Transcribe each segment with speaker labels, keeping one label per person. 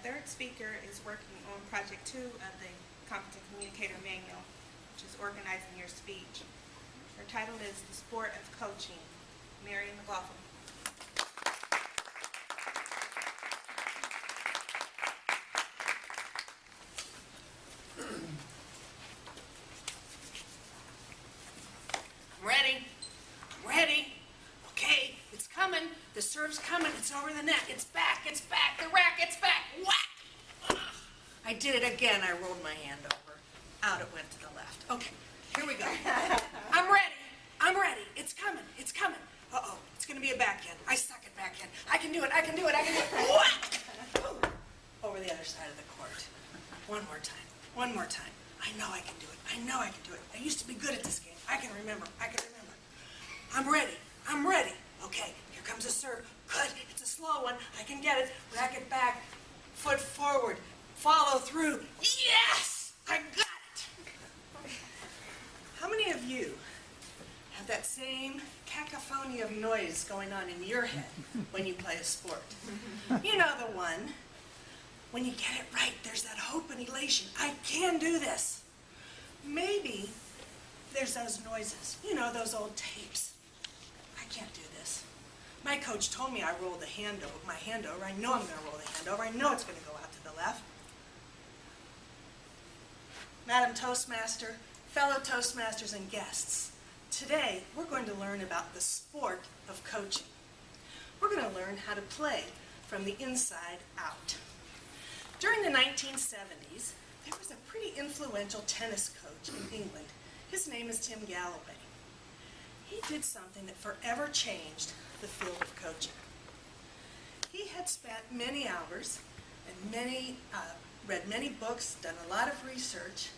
Speaker 1: third speaker is working on Project 2 of the Competent Communicator Manual, which is organizing your speech. Her title is The Sport of Coaching. Mary McLoughlin.
Speaker 2: I'm ready. Okay, it's coming. The serve's coming. It's over the net. It's back. The racket's back. Whack! Ugh. I did it again. I rolled my hand over. Out it went to the left. Okay, here we go. I'm ready. It's coming. Uh-oh, it's going to be a backhand. I suck at backhand. I can do it. Whack! Ooh. Over the other side of the court. One more time. I know I can do it. I used to be good at this game. I can remember. I'm ready. Okay, here comes a serve. Good, it's a slow one. I can get it. Racket back, foot forward, follow through. Yes! I got it! How many of you have that same cacophony of noise going on in your head when you play a sport? You know the one. When you get it right, there's that hope and elation. I can do this. Maybe there's those noises, you know, those old tapes. I can't do this. My coach told me I roll my hand over. I know I'm going to roll the hand over. I know it's going to go out to the left. Madam Toastmaster, fellow Toastmasters and guests, today we're going to learn about the sport of coaching. We're going to learn how to play from the inside out. During the 1970s, there was a pretty influential tennis coach in England. His name is Tim Gallway. He did something that forever changed the field of coaching. He had spent many hours and read many books, done a lot of research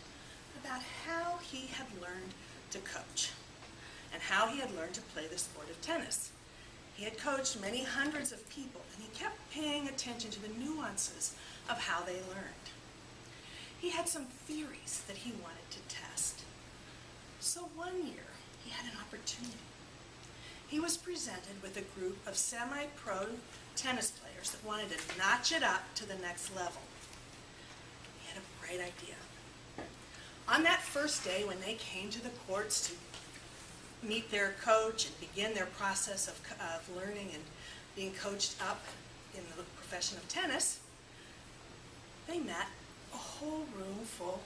Speaker 2: about how he had learned to coach and how he had learned to play the sport of tennis. He had coached many hundreds of people, and he kept paying attention to the nuances of how they learned. He had some theories that he wanted to test. So one year, he had an opportunity. He was presented with a group of semi-pro tennis players that wanted to notch it up to the next level. He had a bright idea. On that first day, when they came to the courts to meet their coach and begin their process of learning and being coached up in the profession of tennis, they met a whole room full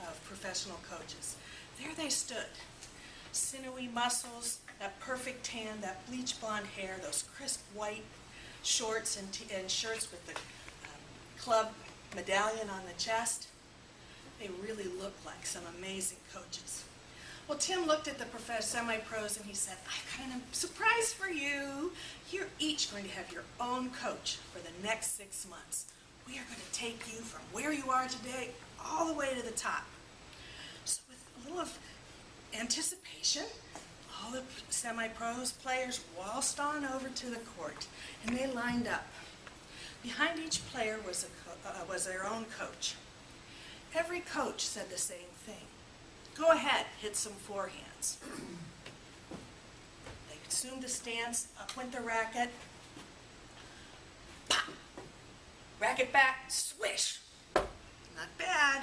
Speaker 2: of professional coaches. There they stood, sinewy muscles, that perfect tan, that bleach blonde hair, those crisp white shorts and shirts with the club medallion on the chest. They really looked like some amazing coaches. Well, Tim looked at the semi-pros and he said, I've got a surprise for you. You're each going to have your own coach for the next 6 months. We are going to take you from where you are today all the way to the top. So with a little of anticipation, all the semi-pros players waltzed on over to the court and they lined up. Behind each player was their own coach. Every coach said the same thing. Go ahead, hit some forehands. They assumed the stance, up went the racket. Pop! Racket back, swish. Not bad.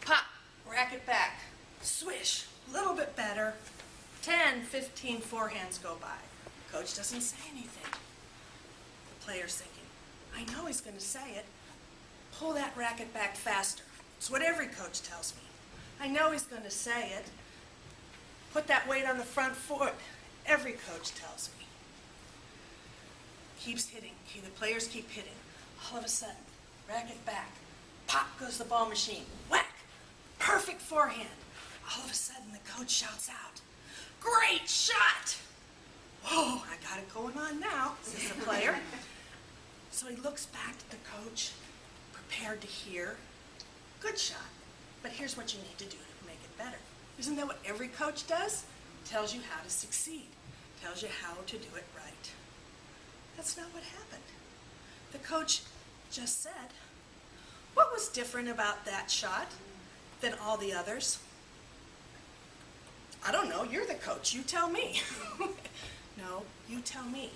Speaker 2: Pop, racket back, swish. A little bit better. 10, 15 forehands go by. Coach doesn't say anything. The player's thinking, I know he's going to say it. Pull that racket back faster. It's what every coach tells me. I know he's going to say it. Put that weight on the front foot. Every coach tells me. Keeps hitting. The players keep hitting. All of a sudden, racket back. Pop goes the ball machine. Whack! Perfect forehand. All of a sudden, the coach shouts out, great shot! Whoa, I got it going on now, says the player. So he looks back at the coach, prepared to hear, good shot, but here's what you need to do to make it better. Isn't that what every coach does? Tells you how to succeed, tells you how to do it right. That's not what happened. The coach just said, what was different about that shot than all the others? I don't know, you're the coach, you tell me. No, you tell me.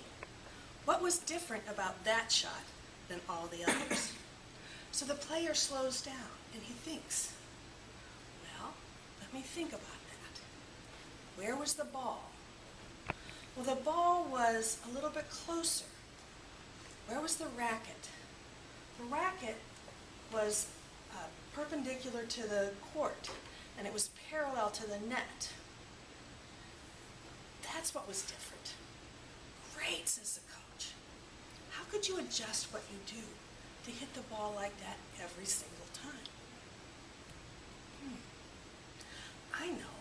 Speaker 2: What was different about that shot than all the others. So the player slows down and he thinks, well, let me think about that. Where was the ball? Well, the ball was a little bit closer. Where was the racket? The racket was perpendicular to the court, and it was parallel to the net. That's what was different. Great, says the coach. How could you adjust what you do to hit the ball like that every single time? I know.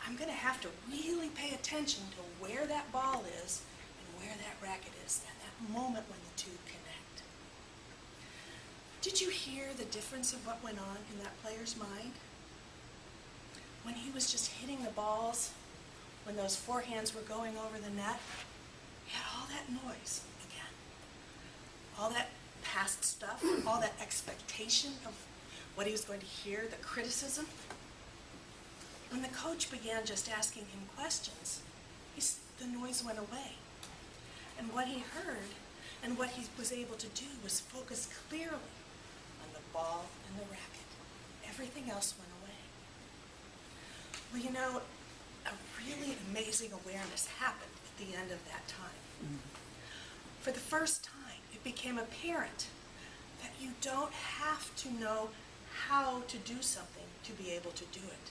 Speaker 2: I'm going to have to really pay attention to where that ball is and where that racket is at that moment when the two connect. Did you hear the difference of what went on in that player's mind? When he was just hitting the balls, when those forehands were going over the net, he had all that noise again. All that past stuff, all that expectation of what he was going to hear, the criticism. When the coach began just asking him questions, the noise went away. And what he heard and what he was able to do was focus clearly on the ball and the racket. Everything else went away. Well, you know, a really amazing awareness happened at the end of that time. For the first time, it became apparent that you don't have to know how to do something to be able to do it.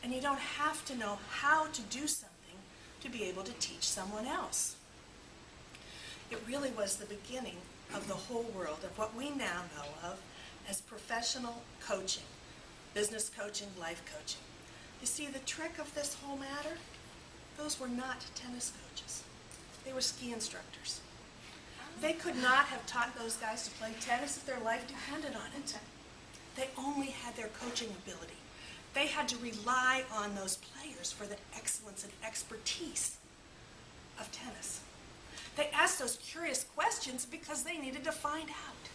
Speaker 2: And you don't have to know how to do something to be able to teach someone else. It really was the beginning of the whole world of what we now know of as professional coaching, business coaching, life coaching. You see, the trick of this whole matter, those were not tennis coaches. They were ski instructors. They could not have taught those guys to play tennis if their life depended on it. They only had their coaching ability. They had to rely on those players for the excellence and expertise of tennis. They asked those curious questions because they needed to find out.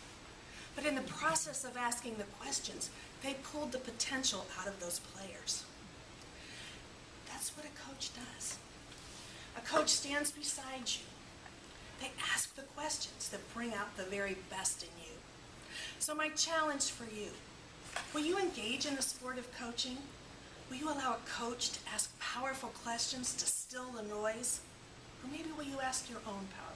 Speaker 2: But in the process of asking the questions, they pulled the potential out of those players. That's what a coach does. A coach stands beside you. They ask the questions that bring out the very best in you. So my challenge for you, will you engage in the sport of coaching? Will you allow a coach to ask powerful questions to still the noise? Or maybe will you ask your own powerful